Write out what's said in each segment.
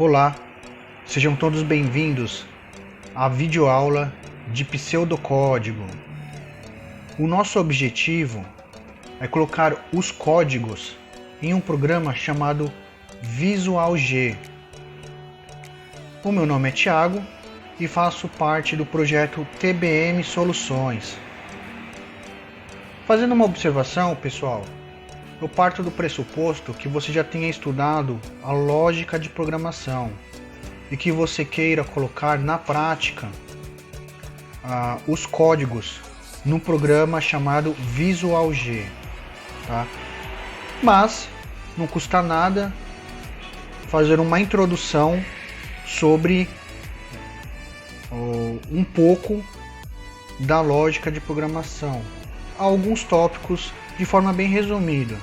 Olá, sejam todos bem-vindos à videoaula de pseudocódigo. O nosso objetivo é colocar os códigos em um programa chamado Visual G. O meu nome é Thiago e faço parte do projeto TBM Soluções. Fazendo uma observação, pessoal, eu parto do pressuposto que você já tenha estudado a lógica de programação e que você queira colocar na prática os códigos num programa chamado Visual G, tá? Mas não custa nada fazer uma introdução sobre um pouco da lógica de programação, alguns tópicos de forma bem resumida.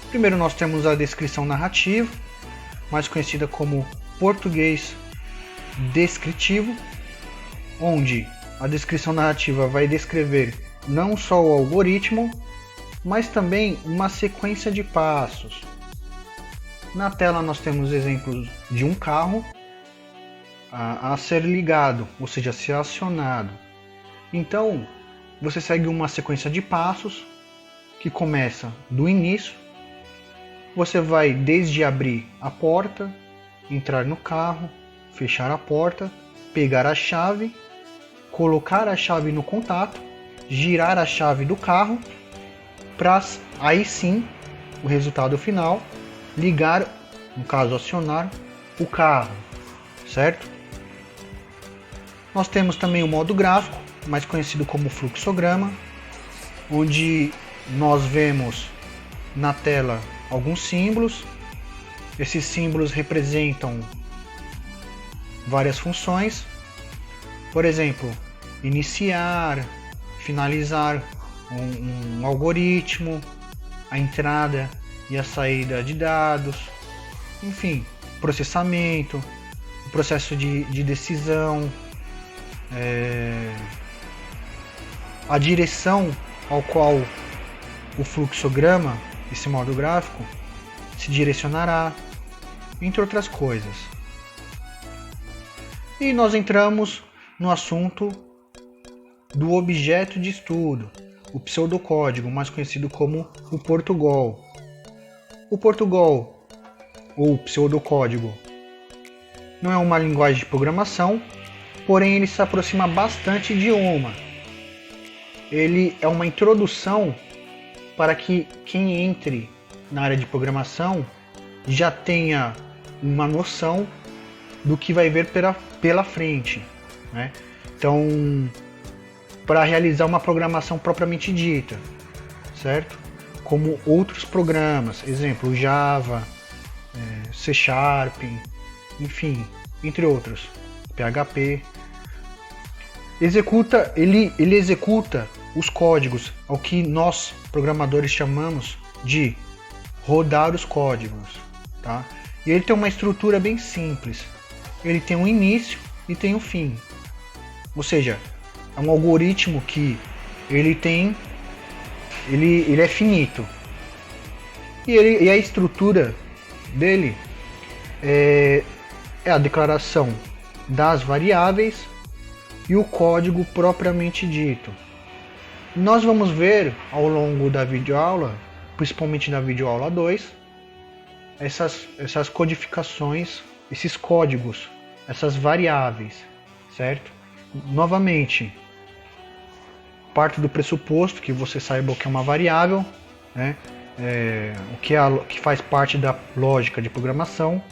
Primeiro nós temos a descrição narrativa, mais conhecida como português descritivo, onde a descrição narrativa vai descrever não só o algoritmo, mas também uma sequência de passos. Na tela nós temos exemplos de um carro a ser ligado, ou seja, a ser acionado. Então, você segue uma sequência de passos que começa do início. Você vai desde abrir a porta, entrar no carro, fechar a porta, pegar a chave, colocar a chave no contato, girar a chave do carro, para aí sim, o resultado final, ligar, no caso acionar, o carro, certo? Nós temos também o modo gráfico, mais conhecido como fluxograma, onde nós vemos na tela alguns símbolos. Esses símbolos representam várias funções, por exemplo, iniciar, finalizar um algoritmo, a entrada e a saída de dados, enfim, processamento, o processo de decisão, a direção ao qual o fluxograma, esse modo gráfico, se direcionará, entre outras coisas. E nós entramos no assunto do objeto de estudo, o pseudocódigo, mais conhecido como o Portugal. O Portugal, ou pseudocódigo, não é uma linguagem de programação, porém ele se aproxima bastante de uma. Ele é uma introdução para que quem entre na área de programação já tenha uma noção do que vai ver pela frente, né? Então, para realizar uma programação propriamente dita, certo? Como outros programas, exemplo, Java, C Sharp, enfim, entre outros, PHP. Ele executa os códigos, ao que nós programadores chamamos de rodar os códigos, tá? E ele tem uma estrutura bem simples. Ele tem um início e tem um fim. Ou seja, é um algoritmo que ele é finito. E a estrutura dele é a declaração das variáveis e o código propriamente dito. Nós vamos ver ao longo da videoaula, principalmente na videoaula 2, essas codificações, esses códigos, essas variáveis, certo? Novamente, parto do pressuposto que você saiba o que é uma variável, né? O que faz parte da lógica de programação.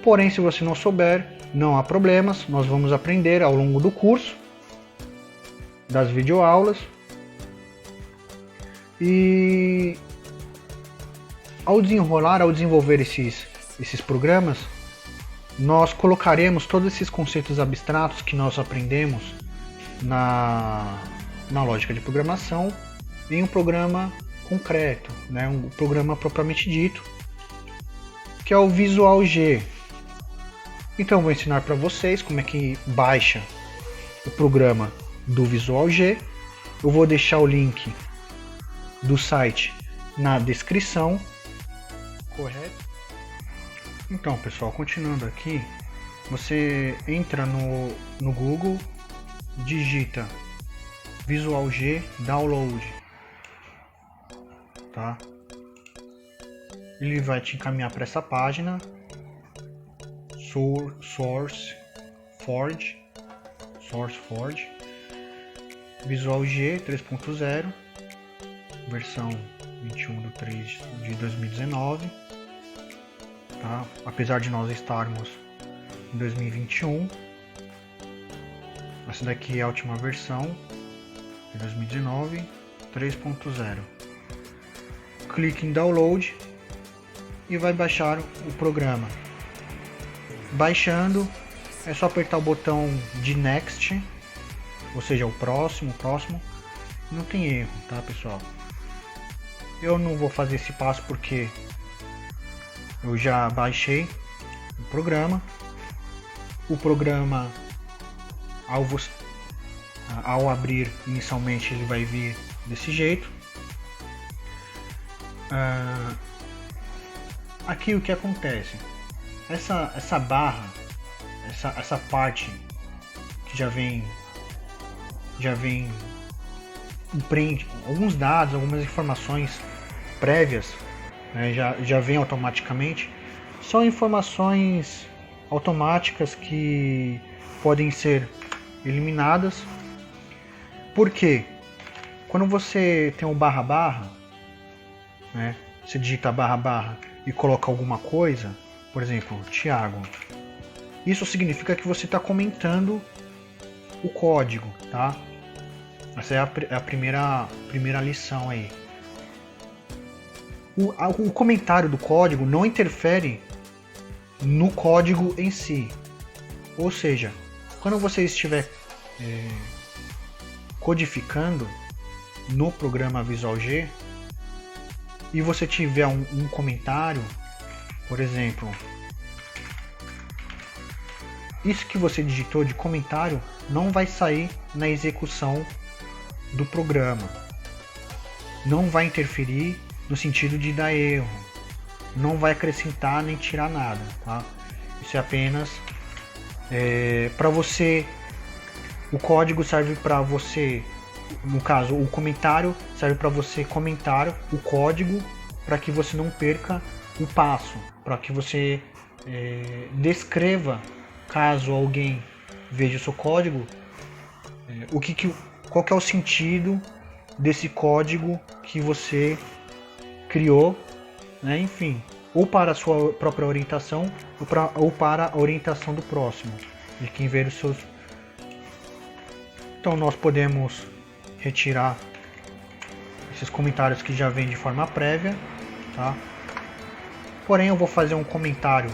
Porém, se você não souber, não há problemas, nós vamos aprender ao longo do curso, das videoaulas. E ao desenvolver esses programas, nós colocaremos todos esses conceitos abstratos que nós aprendemos na lógica de programação em um programa concreto, né? Um programa propriamente dito, que é o Visual G. Então eu vou ensinar para vocês como é que baixa o programa do Visual G. Eu vou deixar o link do site na descrição, correto? Então, pessoal, continuando aqui, você entra no Google, digita Visual G Download, tá? Ele vai te encaminhar para essa página, SourceForge, Visual G 3.0, versão 21/3/2019, tá? Apesar de nós estarmos em 2021, essa daqui é a última versão de 2019, 3.0. Clique em Download e vai baixar o programa. Baixando, é só apertar o botão de Next, ou seja, o próximo, não tem erro, tá, pessoal? Eu não vou fazer esse passo porque eu já baixei o programa. O programa, ao abrir inicialmente, ele vai vir desse jeito. Aqui o que acontece? Essa barra, essa parte que já vem prende alguns dados, algumas informações prévias, né, já vem automaticamente. São informações automáticas que podem ser eliminadas. Por quê? Quando você tem um barra, né, você digita barra e coloca alguma coisa, por exemplo, Thiago, isso significa que você está comentando o código, tá? Essa é a primeira lição aí. O comentário do código não interfere no código em si. Ou seja, quando você estiver codificando no programa Visual G e você tiver um comentário, por exemplo, isso que você digitou de comentário não vai sair na execução do programa, não vai interferir no sentido de dar erro, não vai acrescentar nem tirar nada, tá? Isso é apenas para você. O código serve para você, no caso, o comentário serve para você comentar o código para que você não perca o passo, para que você descreva, caso alguém veja o seu código, qual que é o sentido desse código que você criou, né? Enfim, ou para a sua própria orientação ou para a orientação do próximo, de quem ver os seus. Então nós podemos retirar esses comentários que já vêm de forma prévia, tá? Porém eu vou fazer um comentário.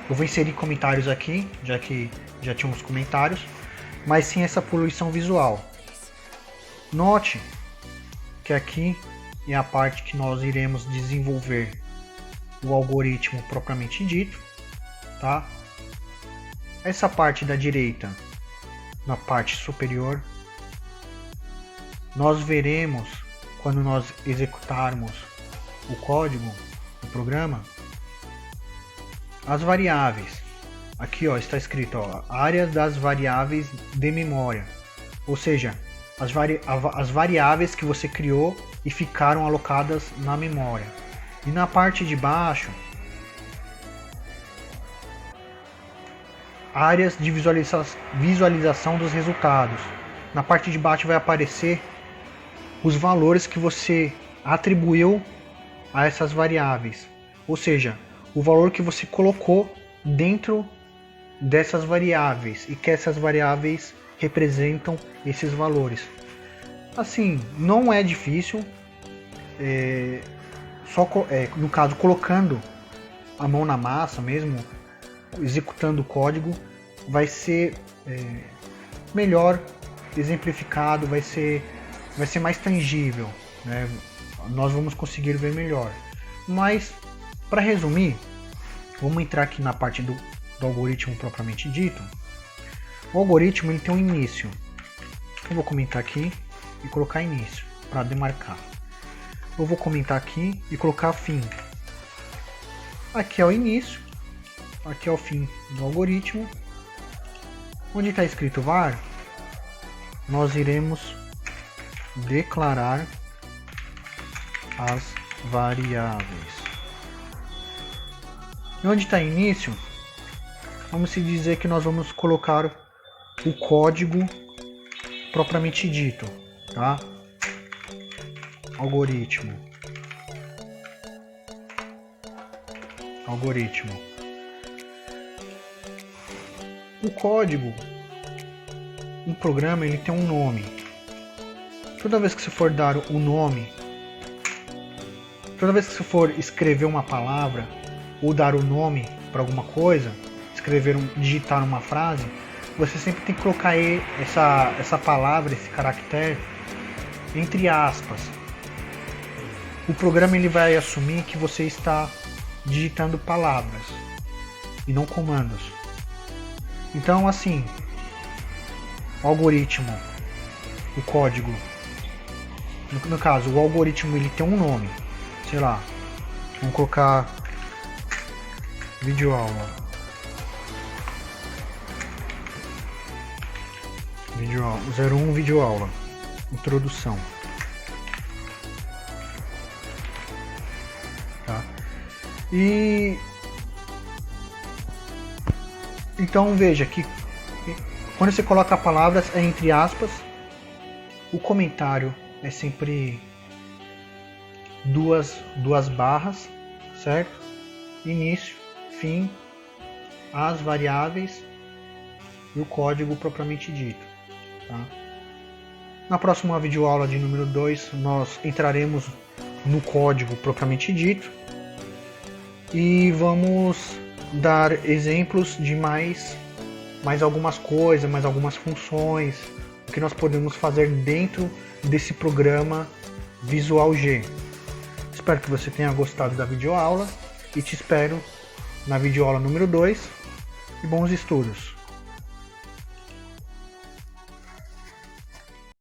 Eu vou inserir comentários aqui, já que já tinha uns comentários, mas sem essa poluição visual. Note que aqui é a parte que nós iremos desenvolver o algoritmo propriamente dito, tá? Essa parte da direita, na parte superior, nós veremos quando nós executarmos o código do programa, as variáveis. Aqui está escrito áreas das variáveis de memória, ou seja, as variáveis que você criou e ficaram alocadas na memória. E na parte de baixo, áreas de visualização dos resultados. Na parte de baixo vai aparecer os valores que você atribuiu a essas variáveis, ou seja, o valor que você colocou dentro dessas variáveis e que essas variáveis representam esses valores. Assim, não é difícil, no caso, colocando a mão na massa mesmo, executando o código, vai ser melhor exemplificado, vai ser mais tangível, né? Nós vamos conseguir ver melhor. Mas, para resumir, vamos entrar aqui na parte do algoritmo propriamente dito. O algoritmo ele tem um início. Eu vou comentar aqui e colocar início para demarcar. Eu vou comentar aqui e colocar fim. Aqui é o início, aqui é o fim do algoritmo. Onde está escrito var, nós iremos declarar as variáveis. E onde está início, vamos se dizer que nós vamos colocar o código propriamente dito, tá? Algoritmo. O código, um programa, ele tem um nome. Toda vez que você for dar o nome, toda vez que você for escrever uma palavra ou dar o nome para alguma coisa, digitar uma frase, você sempre tem que colocar essa palavra, esse caractere, entre aspas. O programa ele vai assumir que você está digitando palavras e não comandos. Então, assim, o algoritmo, o código, no caso, o algoritmo ele tem um nome, sei lá, vamos colocar videoaula. Videoaula 01 videoaula, introdução. Tá? E então veja que quando você coloca palavras é entre aspas, o comentário é sempre duas barras, certo? Início, fim, as variáveis e o código propriamente dito. Tá? Na próxima videoaula de número 2 nós entraremos no código propriamente dito e vamos dar exemplos de mais algumas coisas, mais algumas funções, o que nós podemos fazer dentro desse programa Visual G. Espero que você tenha gostado da videoaula e te espero na videoaula número 2 e bons estudos!